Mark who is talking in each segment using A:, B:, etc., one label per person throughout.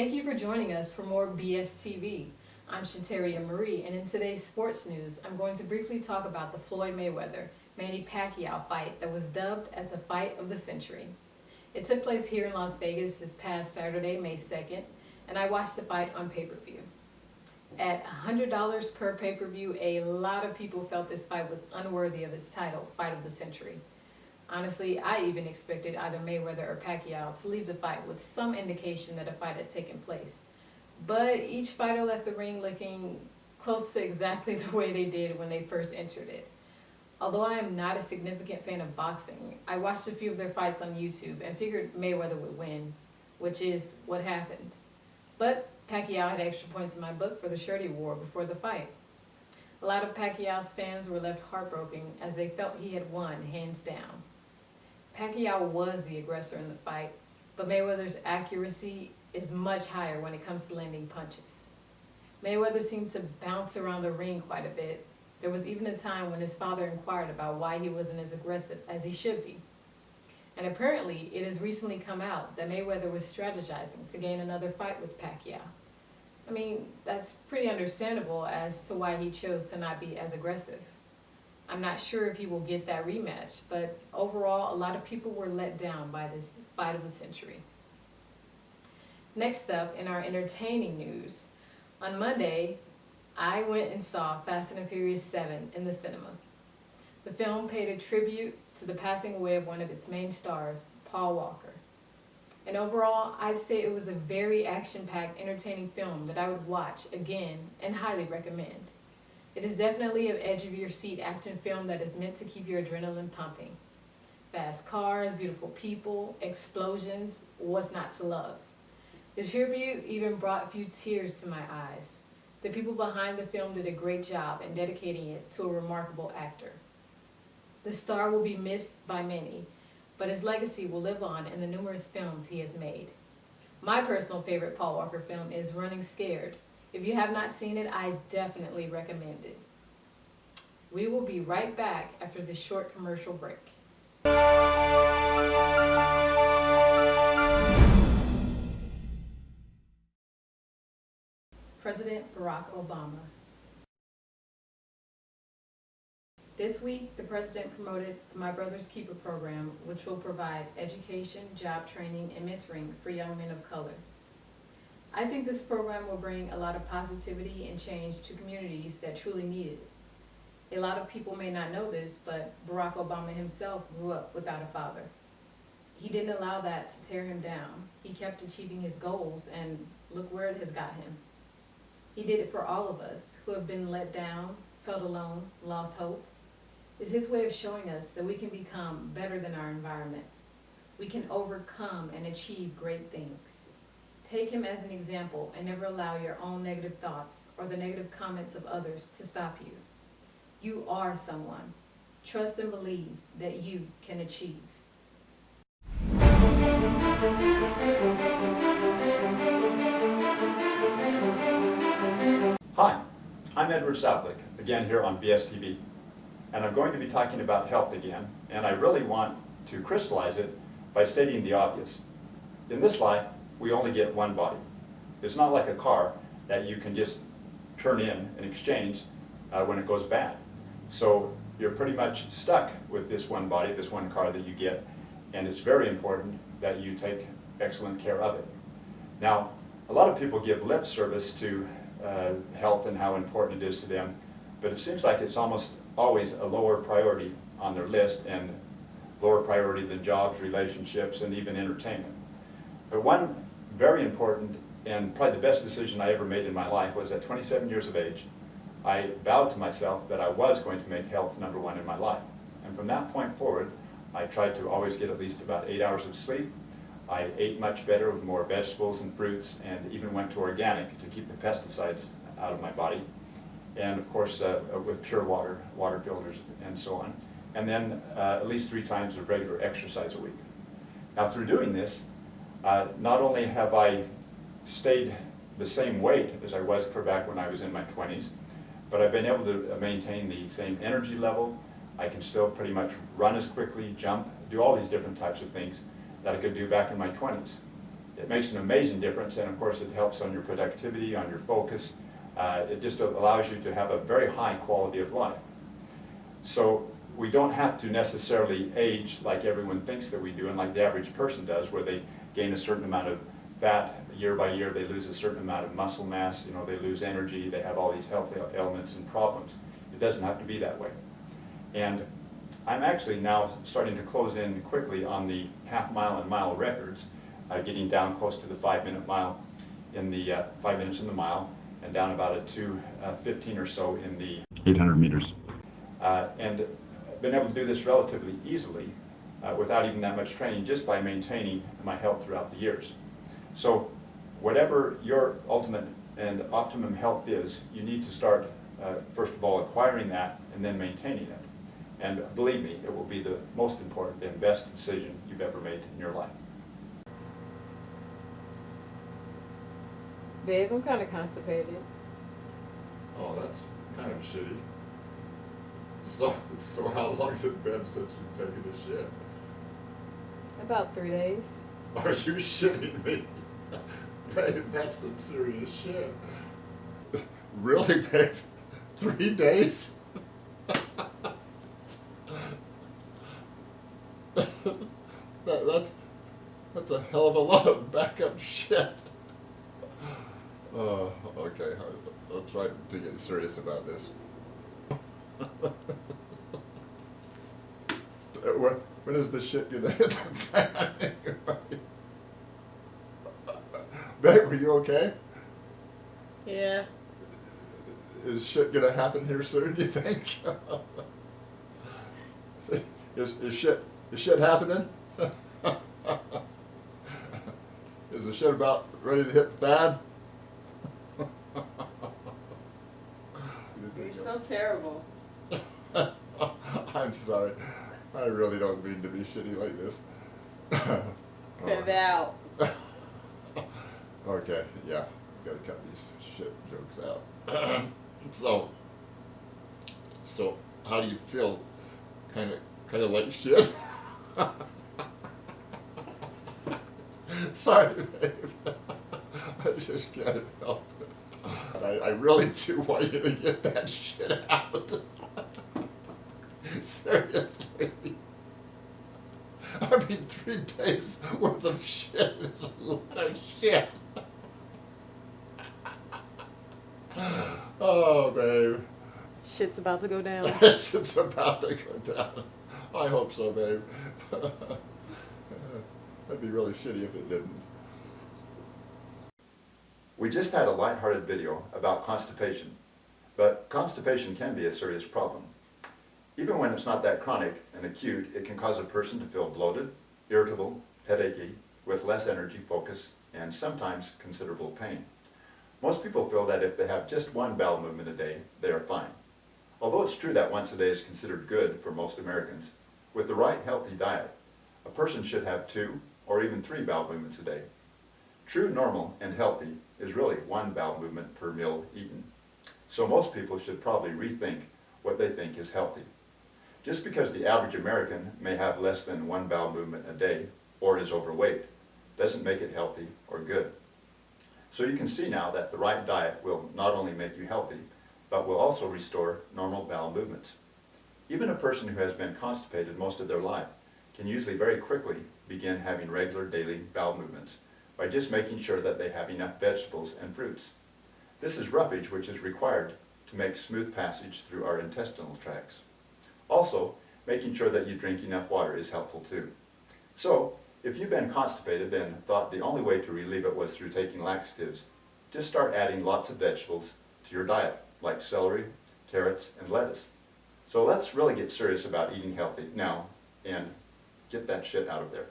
A: Thank you for joining us for more BSTV. I'm Shantaria Marie, and in today's sports news, I'm going to briefly talk about the Floyd Mayweather-Manny Pacquiao fight that was dubbed as the fight of the century. It took place here in Las Vegas this past Saturday, May 2nd, and I watched the fight on pay-per-view. At $100 per pay-per-view, a lot of people felt this fight was unworthy of its title, Fight of the Century. Honestly, I even expected either Mayweather or Pacquiao to leave the fight with some indication that a fight had taken place. But each fighter left the ring looking close to exactly the way they did when they first entered it. Although I am not a significant fan of boxing, I watched a few of their fights on YouTube and figured Mayweather would win, which is what happened. But Pacquiao had extra points in my book for the shirt he wore before the fight. A lot of Pacquiao's fans were left heartbroken as they felt he had won hands down. Pacquiao was the aggressor in the fight, but Mayweather's accuracy is much higher when it comes to landing punches. Mayweather seemed to bounce around the ring quite a bit. There was even a time when his father inquired about why he wasn't as aggressive as he should be. And apparently, it has recently come out that Mayweather was strategizing to gain another fight with Pacquiao. I mean, that's pretty understandable as to why he chose to not be as aggressive. I'm not sure if he will get that rematch, but overall, a lot of people were let down by this fight of the century. Next up, in our entertaining news, on Monday, I went and saw Fast and Furious 7 in the cinema. The film paid a tribute to the passing away of one of its main stars, Paul Walker. And overall, I'd say it was a very action-packed, entertaining film that I would watch again and highly recommend. It is definitely an edge-of-your-seat action film that is meant to keep your adrenaline pumping. Fast cars, beautiful people, explosions, what's not to love? The tribute even brought a few tears to my eyes. The people behind the film did a great job in dedicating it to a remarkable actor. The star will be missed by many, but his legacy will live on in the numerous films he has made. My personal favorite Paul Walker film is Running Scared. If you have not seen it, I definitely recommend it. We will be right back after this short commercial break. President Barack Obama. This week, the President promoted the My Brother's Keeper program, which will provide education, job training, and mentoring for young men of color. I think this program will bring a lot of positivity and change to communities that truly need it. A lot of people may not know this, but Barack Obama himself grew up without a father. He didn't allow that to tear him down. He kept achieving his goals, and look where it has got him. He did it for all of us who have been let down, felt alone, lost hope. It's his way of showing us that we can become better than our environment. We can overcome and achieve great things. Take him as an example and never allow your own negative thoughts or the negative comments of others to stop you. You are someone. Trust and believe that you can achieve.
B: Hi, I'm Edward Southwick, again here on BSTV, and I'm going to be talking about health again, and I really want to crystallize it by stating the obvious. In this life, we only get one body. It's not like a car that you can just turn in and exchange when it goes bad. So you're pretty much stuck with this one body, this one car that you get, and it's very important that you take excellent care of it. Now, a lot of people give lip service to health and how important it is to them, but it seems like it's almost always a lower priority on their list, and lower priority than jobs, relationships, and even entertainment. But one very important and probably the best decision I ever made in my life was at 27 years of age, I vowed to myself that I was going to make health number one in my life. And from that point forward, I tried to always get at least about 8 hours of sleep. I ate much better with more vegetables and fruits, and even went to organic to keep the pesticides out of my body. And of course, with pure water, water filters, and so on. And then at least 3 times of regular exercise a week. Now through doing this, not only have I stayed the same weight as I was back when I was in my 20s, but I've been able to maintain the same energy level. I can still pretty much run as quickly, jump, do all these different types of things that I could do back in my 20s. It makes an amazing difference, and of course it helps on your productivity, on your focus. It just allows you to have a very high quality of life. So we don't have to necessarily age like everyone thinks that we do, and like the average person does, where they gain a certain amount of fat year by year, they lose a certain amount of muscle mass, they lose energy, they have all these health ailments and problems. It doesn't have to be that way. And I'm actually now starting to close in quickly on the half-mile and mile records, getting down close to the 5-minute mile in the 5 minutes in the mile, and down about a 2:15 or so in the 800 meters. And been able to do this relatively easily without even that much training, just by maintaining my health throughout the years. So whatever your ultimate and optimum health is, you need to start, first of all, acquiring that and then maintaining it. And believe me, it will be the most important and best decision you've ever made in your life.
A: Babe, I'm kind of constipated.
C: Oh, that's kind of shitty. So how long's it been since you've taken a shit?
A: About 3 days.
C: Are you shitting me? Babe, that's some serious shit. Really, babe? 3 days? That's a hell of a lot of backup shit. Okay, I'll try to get serious about this. When is the shit gonna hit the fan anyway? Babe, are you okay?
A: Yeah.
C: Is shit gonna happen here soon, do you think? Is shit happening? Is the shit about ready to hit the fan?
A: You're so terrible.
C: I'm sorry. I really don't mean to be shitty like this.
A: Cut it out.
C: Okay, yeah, gotta cut these shit jokes out. So how do you feel? Kind of like shit? Sorry, babe. I just can't help it. I really do want you to get that shit out. Seriously. I mean, 3 days worth of shit is a lot of shit. Oh, babe.
A: Shit's about to go down.
C: Shit's about to go down. I hope so, babe. That'd be really shitty if it didn't.
B: We just had a lighthearted video about constipation, but constipation can be a serious problem. Even when it's not that chronic and acute, it can cause a person to feel bloated, irritable, headachy, with less energy, focus, and sometimes considerable pain. Most people feel that if they have just one bowel movement a day, they are fine. Although it's true that once a day is considered good for most Americans, with the right healthy diet, a person should have 2 or even 3 bowel movements a day. True, normal, and healthy is really 1 bowel movement per meal eaten. So most people should probably rethink what they think is healthy. Just because the average American may have less than 1 bowel movement a day or is overweight doesn't make it healthy or good. So you can see now that the right diet will not only make you healthy, but will also restore normal bowel movements. Even a person who has been constipated most of their life can usually very quickly begin having regular daily bowel movements by just making sure that they have enough vegetables and fruits. This is roughage which is required to make smooth passage through our intestinal tracts. Also, making sure that you drink enough water is helpful too. So, if you've been constipated and thought the only way to relieve it was through taking laxatives, just start adding lots of vegetables to your diet, like celery, carrots, and lettuce. So let's really get serious about eating healthy now and get that shit out of there.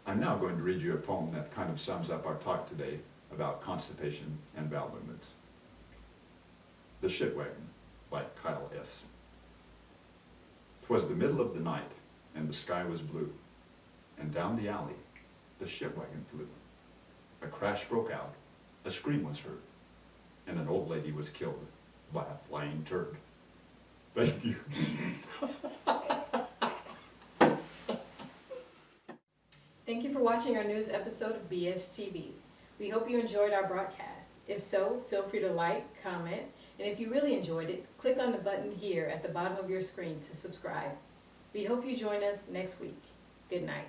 B: I'm now going to read you a poem that kind of sums up our talk today about constipation and bowel movements. The Shit Wagon by Kyle S. 'Twas the middle of the night, and the sky was blue, and down the alley the shit wagon flew. A crash broke out, a scream was heard, and an old lady was killed by a flying turd.
C: Thank you.
A: Thank you for watching our news episode of BSTV. We hope you enjoyed our broadcast. If so, feel free to like, comment, and if you really enjoyed it, click on the button here at the bottom of your screen to subscribe. We hope you join us next week. Good night.